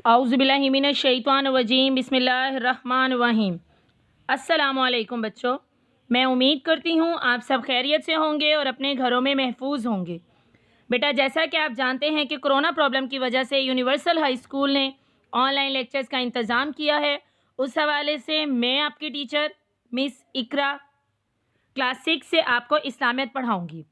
औज़ुबिल्लाहि मिनश्शैतानिर्रजीम बिस्मिल्लाहिर्रहमानिर्रहीम। अस्सलामुअलैकुम बच्चों, मैं उम्मीद करती हूँ आप सब खैरियत से होंगे और अपने घरों में महफूज होंगे। बेटा, जैसा कि आप जानते हैं कि कोरोना प्रॉब्लम की वजह से यूनिवर्सल हाई स्कूल ने ऑनलाइन लेक्चर्स का इंतज़ाम किया है। उस हवाले से मैं आपकी टीचर मिस इकरा क्लास 6 से आपको इस्लामियत पढ़ाऊँगी।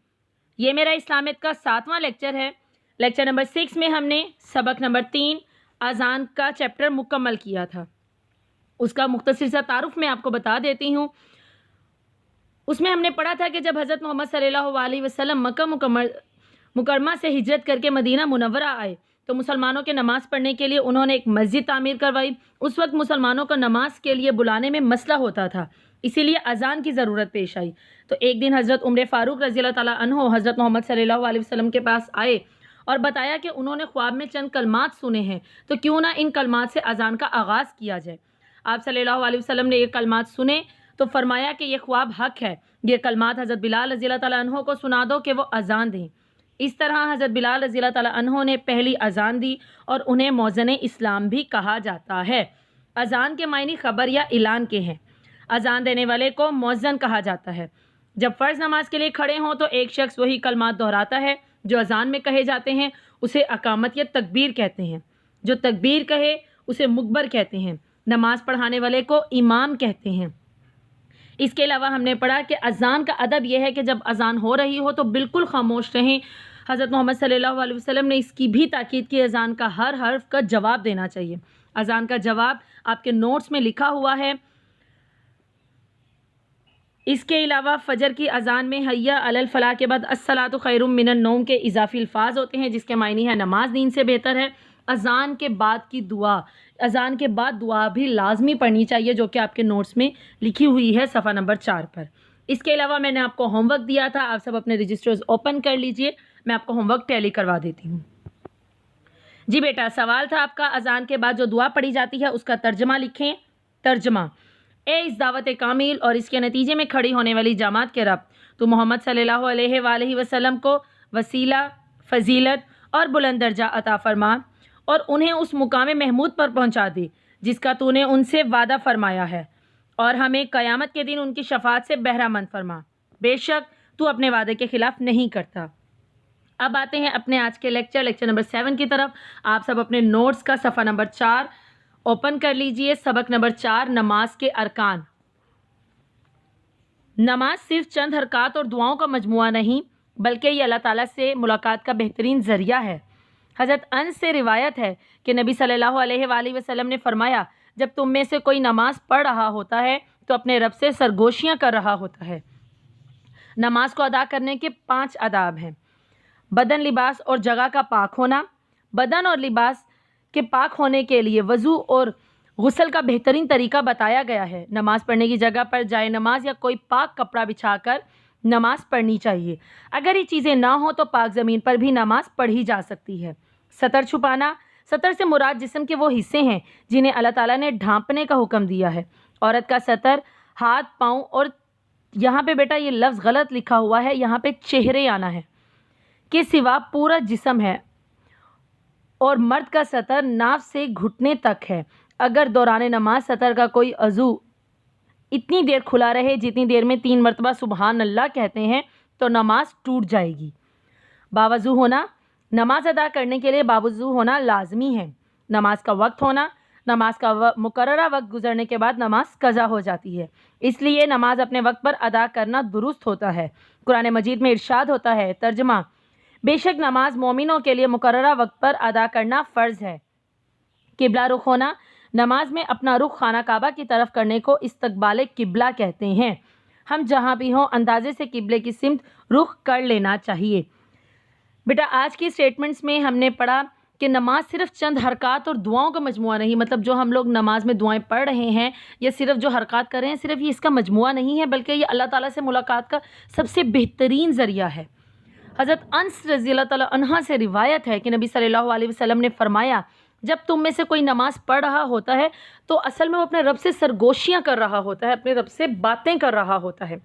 ये मेरा इस्लामियत का 7वां लेक्चर है। लेक्चर नंबर 6 में हमने सबक नंबर 3 अज़ान का चैप्टर मुकम्मल किया था। उसका मुख्तसर सा तारुफ मैं आपको बता देती हूँ। उसमें हमने पढ़ा था कि जब हज़रत मोहम्मद सल्लल्लाहु अलैहि वसल्लम मक्का मुकरमा से हिजरत करके मदीना मुनव्वरा आए तो मुसलमानों के नमाज़ पढ़ने के लिए उन्होंने एक मस्जिद तामीर करवाई। उस वक्त मुसलमानों को नमाज के लिए बुलाने में मसला होता था, इसीलिए अज़ान की ज़रूरत पेश आई। तो एक दिन हज़रत उमर फ़ारूक रज़ी अल्लाह ताला अन्हो हज़रत मोहम्मद सल्लल्लाहु अलैहि वसल्लम के पास आए और बताया कि उन्होंने ख्वाब में चंद कलमात सुने हैं, तो क्यों ना इन कलमात से अज़ान का आगाज़ किया जाए। आप सल्लल्लाहु अलैहि वसल्लम ने ये कलमात सुने तो फरमाया कि ये ख्वाब हक़ है। ये कलमात हज़रत बिलाल रज़ी अल्लाह ताला अन्हो को सुना दो कि वो अज़ान दें। इस तरह हज़रत बिलाल रज़ी अल्लाह ताला अन्हो ने पहली अज़ान दी और उन्हें मौज़न इस्लाम भी कहा जाता है। अज़ान के मायने ख़बर या ऐलान के हैं। अज़ान देने वाले को मौज़न कहा जाता है। जब फ़र्ज़ नमाज के लिए खड़े हों तो एक शख्स वही कलमात दोहराता है जो अज़ान में कहे जाते हैं, उसे अकामत या तकबीर कहते हैं। जो तकबीर कहे उसे मुकबर कहते हैं। नमाज पढ़ाने वाले को इमाम कहते हैं। इसके अलावा हमने पढ़ा कि अज़ान का अदब यह है कि जब अज़ान हो रही हो तो बिल्कुल खामोश रहें। हज़रत मोहम्मद सल्लल्लाहु अलैहि वसल्लम ने इसकी भी ताकीद की, अज़ान का हर हर्फ का जवाब देना चाहिए। अज़ान का जवाब आपके नोट्स में लिखा हुआ है। इसके अलावा फ़जर की अज़ान में हय्या अलल फ़लाह के बाद अस्सलातु खैरुम मिनन नौम के इजाफ़ी अल्फाज होते हैं, जिसके मायने है नमाज दीन से बेहतर है। अज़ान के बाद की दुआ, अज़ान के बाद दुआ भी लाजमी पढ़नी चाहिए, जो कि आपके नोट्स में लिखी हुई है सफ़ा नंबर 4 पर। इसके अलावा मैंने आपको होमवर्क दिया था, आप सब अपने रजिस्टर्स ओपन कर लीजिए। मैं आपको होमवर्क टैली करवा देती हूँ। जी बेटा, सवाल था आपका, अज़ान के बाद जो दुआ पढ़ी जाती है उसका तर्जमा लिखें। तर्जमा: ए इस दावत कामिल और इसके नतीजे में खड़ी होने वाली जमात के रब, तो मोहम्मद सल्लल्लाहु अलैहि वसल्लम को वसीला, फ़जीलत और बुलंद दर्जा अता फरमा और उन्हें उस मुकाम महमूद पर पहुंचा दे जिसका तूने उनसे वादा फरमाया है, और हमें क़यामत के दिन उनकी शफ़ाअत से बहरामंद फरमा। बेशक तू अपने वादे के ख़िलाफ़ नहीं करता। अब आते हैं अपने आज के लेक्चर नंबर 7 की तरफ। आप सब अपने नोट्स का सफ़ा नंबर 4 ओपन कर लीजिए। सबक नंबर 4, नमाज के अरकान। नमाज सिर्फ चंद हरकत और दुआओं का मजमुआ नहीं, बल्कि ये अल्लाह ताला से मुलाकात का बेहतरीन ज़रिया है। हज़रत अनस से रिवायत है कि नबी सल्लल्लाहु अलैहि वसल्लम ने फरमाया, जब तुम में से कोई नमाज पढ़ रहा होता है तो अपने रब से सरगोशियाँ कर रहा होता है। नमाज को अदा करने के 5 आदाब हैं। बदन, लिबास और जगह का पाक होना। बदन और लिबास के पाक होने के लिए वज़ू और गुस्ल का बेहतरीन तरीका बताया गया है। नमाज़ पढ़ने की जगह पर जाए नमाज या कोई पाक कपड़ा बिछाकर नमाज़ पढ़नी चाहिए। अगर ये चीज़ें ना हो तो पाक ज़मीन पर भी नमाज़ पढ़ी जा सकती है। सतर छुपाना। सतर से मुराद जिस्म के वो हिस्से हैं जिन्हें अल्लाह ताला ने ढांपने का हुक्म दिया है। औरत का सतर हाथ, पाँव और यहाँ पे बेटा ये लफ्ज़ गलत लिखा हुआ है, यहाँ पे चेहरे आना है, के सिवा पूरा जिस्म है। और मर्द का सतर नाफ से घुटने तक है। अगर दौरान नमाज सतर का कोई अज़ू इतनी देर खुला रहे जितनी देर में 3 मरतबा सुबहान अल्लाह कहते हैं तो नमाज टूट जाएगी। बावज़ू होना। नमाज अदा करने के लिए बावज़ू होना लाजमी है। नमाज का वक्त होना। नमाज का मुकर्ररा वक्त गुजरने के बाद नमाज कज़ा हो जाती है, इसलिए नमाज अपने वक्त पर अदा करना दुरुस्त होता है। कुरान मजीद में इरशाद होता है, तर्जमा: बेशक नमाज मोमिनों के लिए मुकर्ररा वक्त पर अदा करना फ़र्ज़ है। किबला रुख होना। नमाज में अपना रुख खाना काबा की तरफ करने को इस्तकबाल किबला कहते हैं। हम जहाँ भी हों अंदाजे से किबले की सिमत रुख कर लेना चाहिए। बेटा, आज की स्टेटमेंट्स में हमने पढ़ा कि नमाज सिर्फ चंद हरकत और दुआओं का मजमुआ नहीं, मतलब जो हम लोग नमाज में दुआएं पढ़ रहे हैं या सिर्फ जो हरकत कर रहे हैं, सिर्फ ये इसका मजमुआ नहीं है, बल्कि ये अल्लाह ताला से मुलाकात का सबसे बेहतरीन ज़रिया है। हज़रत अनस रज़ी अल्लाह ताला अन्हा से रिवायत है कि नबी सल्लल्लाहु अलैहि वसल्लम ने फरमाया, जब तुम में से कोई नमाज़ पढ़ रहा होता है तो असल में वो अपने रब से सरगोशियाँ कर रहा होता है, अपने रब से बातें कर रहा होता है।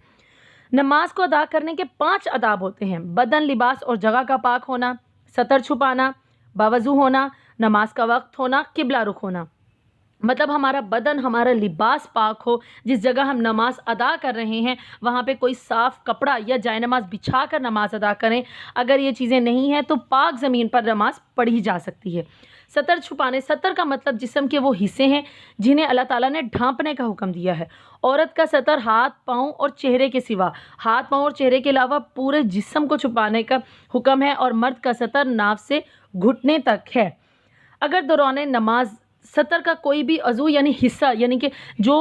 नमाज को अदा करने के 5 आदाब होते हैं। बदन, लिबास और जगह का पाक होना, सतर छुपाना, बावज़ू होना, نماز کا وقت ہونا، قبلہ رخ ہونا، مطلب ہمارا بدن، ہمارا لباس پاک ہو، جس جگہ ہم نماز ادا کر رہے ہیں وہاں پہ کوئی صاف کپڑا یا جائے نماز بچھا کر نماز ادا کریں۔ اگر یہ چیزیں نہیں ہیں تو پاک زمین پر نماز پڑھی جا سکتی ہے۔ سطر چھپانے، سطر کا مطلب جسم کے وہ حصے ہیں جنہیں اللہ تعالیٰ نے ڈھانپنے کا حکم دیا ہے۔ عورت کا سطر ہاتھ، پاؤں اور چہرے کے سوا، ہاتھ، پاؤں اور چہرے کے علاوہ پورے جسم کو چھپانے کا حکم ہے، اور مرد کا سطر ناف سے گھٹنے تک ہے۔ اگر دوران نماز سطر کا کوئی بھی عضو یعنی حصہ، یعنی کہ جو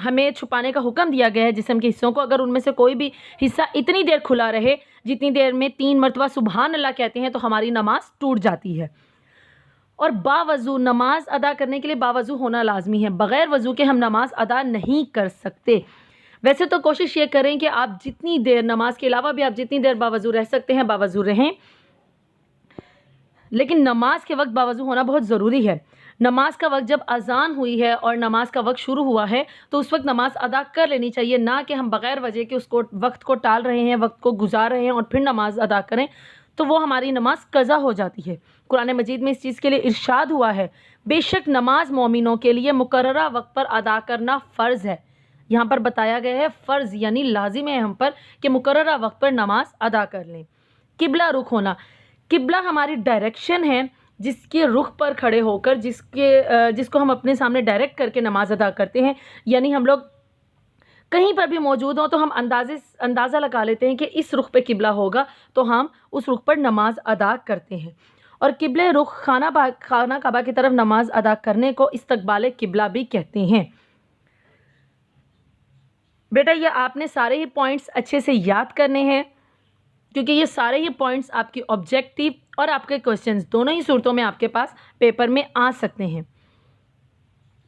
ہمیں چھپانے کا حکم دیا گیا ہے جسم کے حصوں کو، اگر ان میں سے کوئی بھی حصہ اتنی دیر کھلا رہے جتنی دیر میں 3 مرتبہ سبحان اللہ کہتے ہیں تو ہماری نماز ٹوٹ جاتی ہے۔ اور باوضو، نماز ادا کرنے کے لیے باوضو ہونا لازمی ہے، بغیر وضو کے ہم نماز ادا نہیں کر سکتے۔ ویسے تو کوشش یہ کریں کہ آپ جتنی دیر نماز کے علاوہ بھی آپ جتنی دیر باوضو رہ سکتے ہیں باوضو رہیں، لیکن نماز کے وقت باوضو ہونا بہت ضروری ہے۔ نماز کا وقت جب اذان ہوئی ہے اور نماز کا وقت شروع ہوا ہے تو اس وقت نماز ادا کر لینی چاہیے، نہ کہ ہم بغیر وجہ کے اس کو وقت کو ٹال رہے ہیں، وقت کو گزار رہے ہیں اور پھر نماز ادا کریں تو وہ ہماری نماز قضا ہو جاتی ہے۔ قرآن مجید میں اس چیز کے لیے ارشاد ہوا ہے، بے شک نماز مومنوں کے لیے مقررہ وقت پر ادا کرنا فرض ہے۔ یہاں پر بتایا گیا ہے فرض یعنی لازم ہے ہم پر کہ مقررہ وقت پر نماز ادا کر لیں۔ قبلہ رخ ہونا، قبلہ ہماری ڈائریکشن ہے جس کے رخ پر کھڑے ہو کر جس کو ہم اپنے سامنے ڈائریکٹ کر کے نماز ادا کرتے ہیں، یعنی ہم لوگ کہیں پر بھی موجود ہوں تو ہم اندازہ لگا لیتے ہیں کہ اس رخ پہ قبلہ ہوگا تو ہم اس رخ پر نماز ادا کرتے ہیں۔ اور قبلہ رخ خانہ کعبہ کی طرف نماز ادا کرنے کو استقبال قبلہ بھی کہتے ہیں۔ بیٹا یہ آپ نے سارے ہی پوائنٹس اچھے سے یاد کرنے ہیں، کیونکہ یہ سارے ہی پوائنٹس آپ کی آبجیکٹیو اور آپ کے کوسچنز دونوں ہی صورتوں میں آپ کے پاس پیپر میں آ سکتے ہیں۔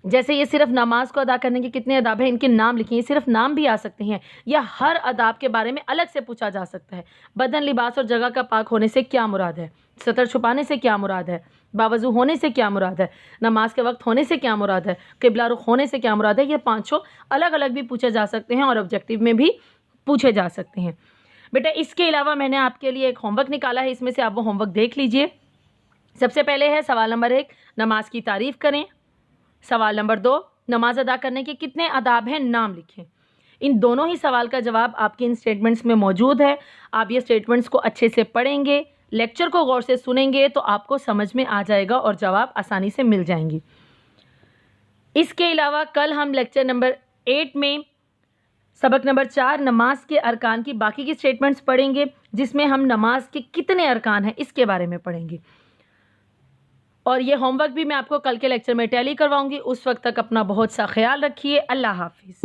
جیسے یہ صرف نماز کو ادا کرنے کے کتنے آداب ہیں ان کے نام لکھیں، یہ صرف نام بھی آ سکتے ہیں، یا ہر آداب کے بارے میں الگ سے پوچھا جا سکتا ہے۔ بدن، لباس اور جگہ کا پاک ہونے سے کیا مراد ہے؟ سطر چھپانے سے کیا مراد ہے؟ باوضو ہونے سے کیا مراد ہے؟ نماز کے وقت ہونے سے کیا مراد ہے؟ قبلہ رخ ہونے سے کیا مراد ہے؟ یہ 5 الگ الگ بھی پوچھے جا سکتے ہیں اور آبجیکٹیو میں بھی پوچھے جا سکتے ہیں۔ بیٹا اس کے علاوہ میں نے آپ کے لیے ایک ہوم ورک نکالا ہے، اس میں سے آپ وہ ہوم ورک دیکھ لیجئے۔ سب سے پہلے ہے سوال نمبر 1، نماز کی تعریف کریں۔ سوال نمبر 2، نماز ادا کرنے کے کتنے آداب ہیں، نام لکھیں۔ ان دونوں ہی سوال کا جواب آپ کے ان سٹیٹمنٹس میں موجود ہے۔ آپ یہ سٹیٹمنٹس کو اچھے سے پڑھیں گے، لیکچر کو غور سے سنیں گے تو آپ کو سمجھ میں آ جائے گا اور جواب آسانی سے مل جائیں گے۔ اس کے علاوہ کل ہم لیکچر نمبر 8 میں سبق نمبر 4 نماز کے ارکان کی باقی کی سٹیٹمنٹس پڑھیں گے، جس میں ہم نماز کے کتنے ارکان ہیں اس کے بارے میں پڑھیں گے۔ اور یہ ہوم ورک بھی میں آپ کو کل کے لیکچر میں ٹیلی کرواؤں گی۔ اس وقت تک اپنا بہت سا خیال رکھیے۔ اللہ حافظ۔